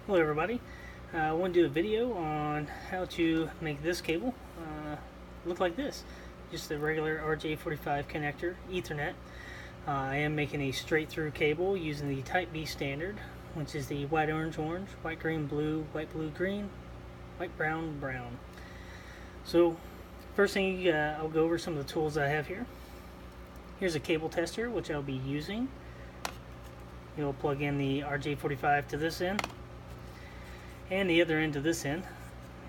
Hello everybody, I want to do a video on how to make this cable look like this. Just a regular RJ45 connector, Ethernet. I am making a straight through cable using the Type B standard, which is the white orange orange, white green blue, white blue green, white brown brown. So first thing, I'll go over some of the tools I have here. Here's a cable tester which I'll be using. You'll plug in the RJ45 to this end and the other end to this end,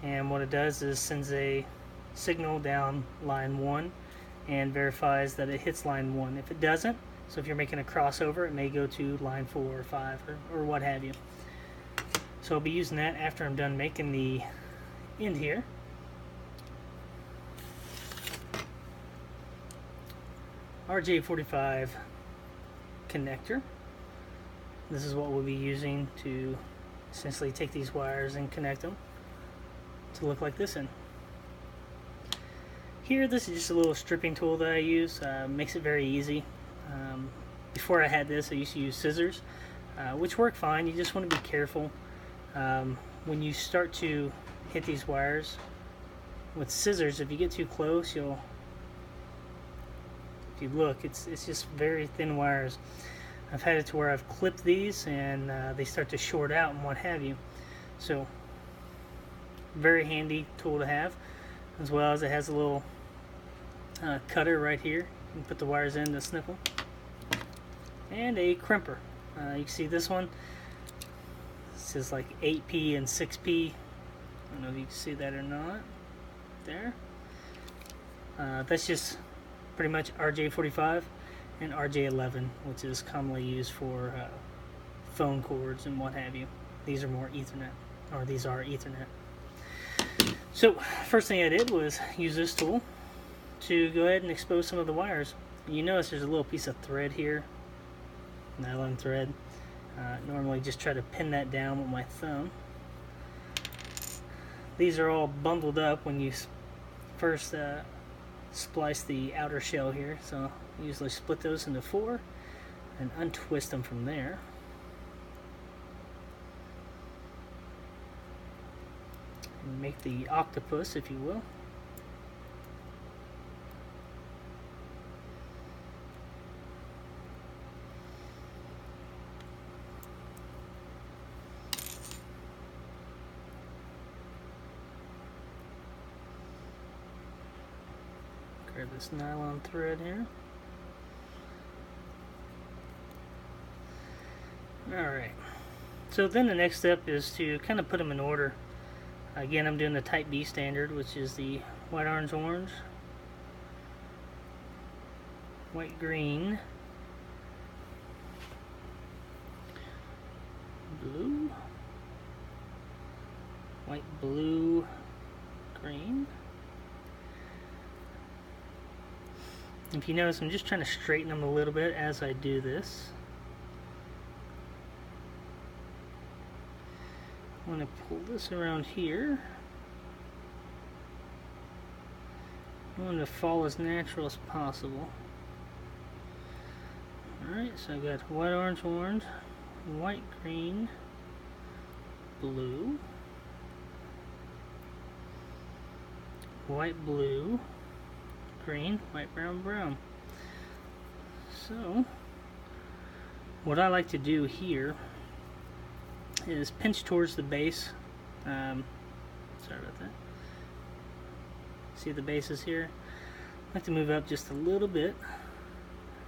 and what it does is sends a signal down line 1 and verifies that it hits line 1. If it doesn't, so if you're making a crossover, it may go to line 4 or 5 or what have you. So I'll be using that after I'm done making the end here. RJ45 connector. This is what we'll be using to essentially take these wires and connect them to look like this. In here, this is just a little stripping tool that I use. Makes it very easy. Before I had this, I used to use scissors, which work fine. You just want to be careful when you start to hit these wires with scissors. If you get too close, if you look, it's just very thin wires. I've had it to where I've clipped these and they start to short out and what have you. So very handy tool to have, as well as it has a little cutter right here. You can put the wires in to snip them. And a crimper. You can see this one. This is like 8P and 6P. I don't know if you can see that or not. There. That's just pretty much RJ45 and RJ11, which is commonly used for phone cords and what have you. These are more Ethernet, or these are Ethernet. So first thing I did was use this tool to go ahead and expose some of the wires. You notice there's a little piece of thread here, nylon thread. Normally just try to pin that down with my thumb. These are all bundled up when you first splice the outer shell here, so I usually split those into 4 and untwist them from there. And make the octopus, if you will. Grab this nylon thread here. Alright, so then the next step is to kind of put them in order. Again, I'm doing the Type B standard, which is the white orange orange, white green, blue, white blue, green. If you notice, I'm just trying to straighten them a little bit as I do this. I'm going to pull this around here. I want it to fall as natural as possible. Alright, so I got white orange orange, white green, blue, white blue, green, white brown brown. So what I like to do here is pinch towards the base. Sorry about that. See the bases here? I like to move up just a little bit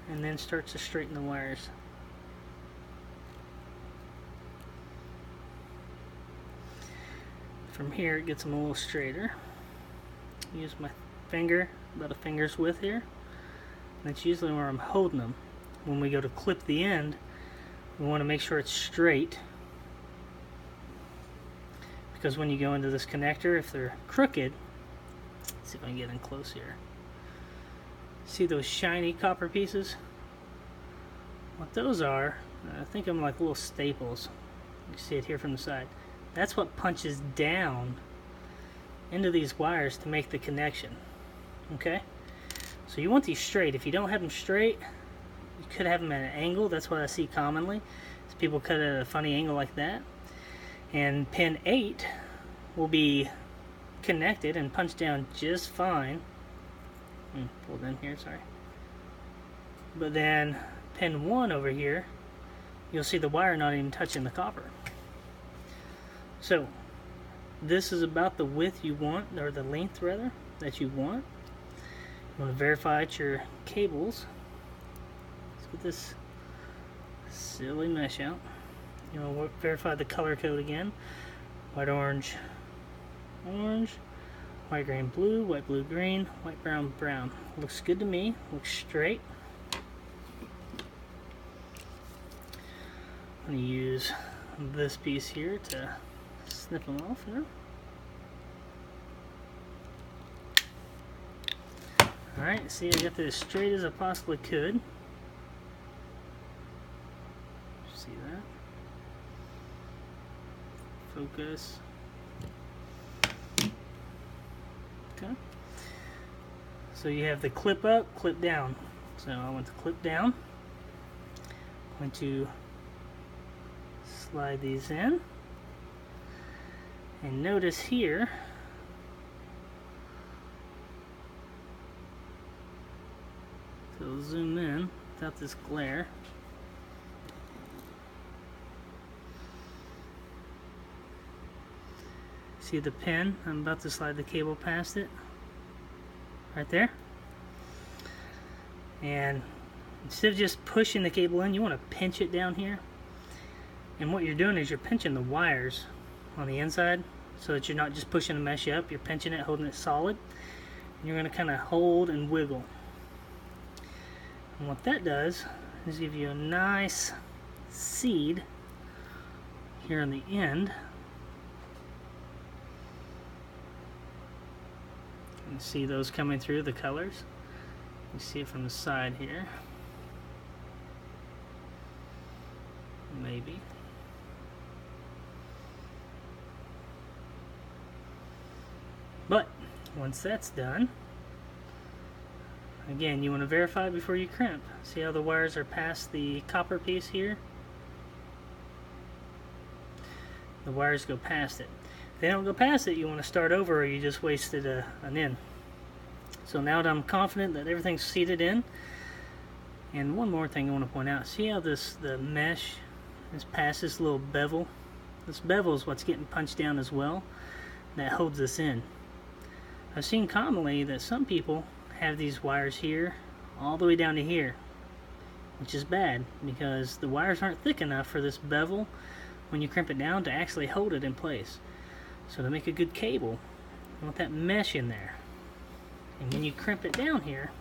and then start to straighten the wires. From here it gets them a little straighter. Use my finger, about a finger's width here. That's usually where I'm holding them. When we go to clip the end, we want to make sure it's straight, because when you go into this connector, if they're crooked, let's see if I can get in close here. See those shiny copper pieces? What those are, I think of them like little staples. You see it here from the side. That's what punches down into these wires to make the connection. Okay? So you want these straight. If you don't have them straight, you could have them at an angle. That's what I see commonly. Is people cut at a funny angle like that. And pin 8 will be connected and punched down just fine. Pulled in here, sorry. But then pin 1 over here, you'll see the wire not even touching the copper. So this is about the width you want, or the length rather, that you want. You want to verify it's your cables. Let's get this silly mesh out. You want to verify the color code again. White, orange, orange, white, green, blue, white, blue, green, white, brown, brown. Looks good to me. Looks straight. I'm going to use this piece here to snip them off now. Alright, see, I got this as straight as I possibly could. See that? Focus. Okay. So you have the clip up, clip down. So I want the clip down. I'm going to slide these in. And notice here, so I'll zoom in without this glare. See the pin? I'm about to slide the cable past it. Right there. And instead of just pushing the cable in, you want to pinch it down here. And what you're doing is you're pinching the wires on the inside so that you're not just pushing the mesh up. You're pinching it, holding it solid. And you're going to kind of hold and wiggle. And what that does is give you a nice seed here on the end. You can see those coming through, the colors. You see it from the side here. Maybe. But once that's done, again, you want to verify before you crimp. See how the wires are past the copper piece here? The wires go past it. If they don't go past it, you want to start over, or you just wasted an end. So now that I'm confident that everything's seated in, and one more thing I want to point out. See how the mesh is past this little bevel? This bevel is what's getting punched down as well. That holds this in. I've seen commonly that some people have these wires here all the way down to here, which is bad because the wires aren't thick enough for this bevel when you crimp it down to actually hold it in place. So to make a good cable, you want that mesh in there. And when you crimp it down here,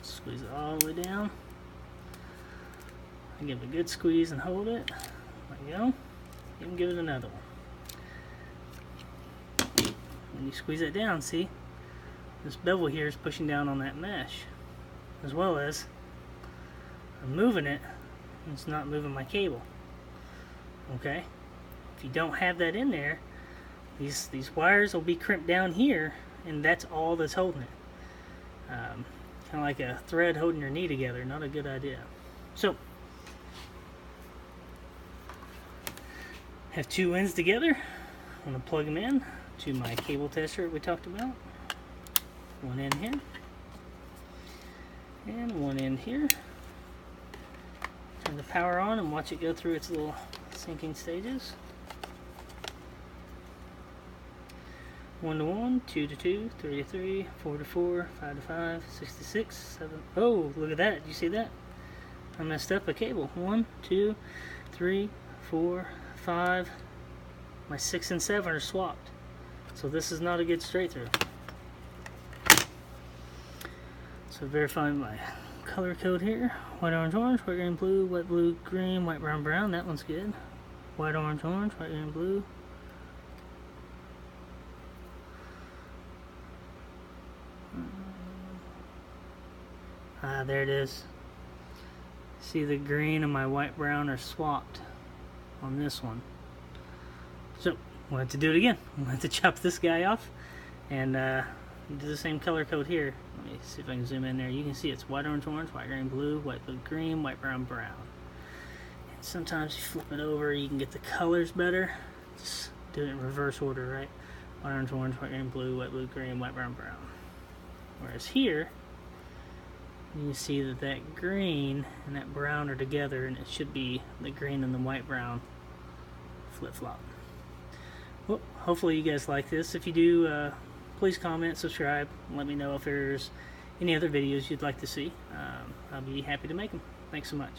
squeeze it all the way down. I give it a good squeeze and hold it. There you go. Even give it another one. When you squeeze it down, see, this bevel here is pushing down on that mesh, as well as I'm moving it, and it's not moving my cable. Okay, if you don't have that in there, these wires will be crimped down here, and that's all that's holding it. Kind of like a thread holding your knee together. Not a good idea. So have two ends together. I'm going to plug them in to my cable tester we talked about. One end here and one end here. Turn the power on and watch it go through its little sinking stages. 1 to 1, 2 to 2, 3 to 3, 4 to 4, 5 to 5, 6 to 6, 7. Oh, look at that. Did you see that? I messed up a cable. 1, 2, 3, 4, 5. My 6 and 7 are swapped. So this is not a good straight through. So verifying my color code here. White, orange, orange, white, green, blue, white, blue, green, white, brown, brown. That one's good. White, orange, orange, white, green, blue. There it is. See, the green and my white, brown are swapped on this one. So we'll have to do it again. We'll have to chop this guy off and do the same color code here. Let me see if I can zoom in there. You can see it's white, orange, orange, white, green, blue, white, blue, green, white, brown, brown. And sometimes you flip it over, you can get the colors better. Just do it in reverse order, right? White, orange, orange, white, green, blue, white, blue, green, white, brown, brown. Whereas here, you can see that that green and that brown are together, and it should be the green and the white brown flip-flop. Well, hopefully you guys like this. If you do, please comment, subscribe, and let me know if there's any other videos you'd like to see. I'll be happy to make them. Thanks so much.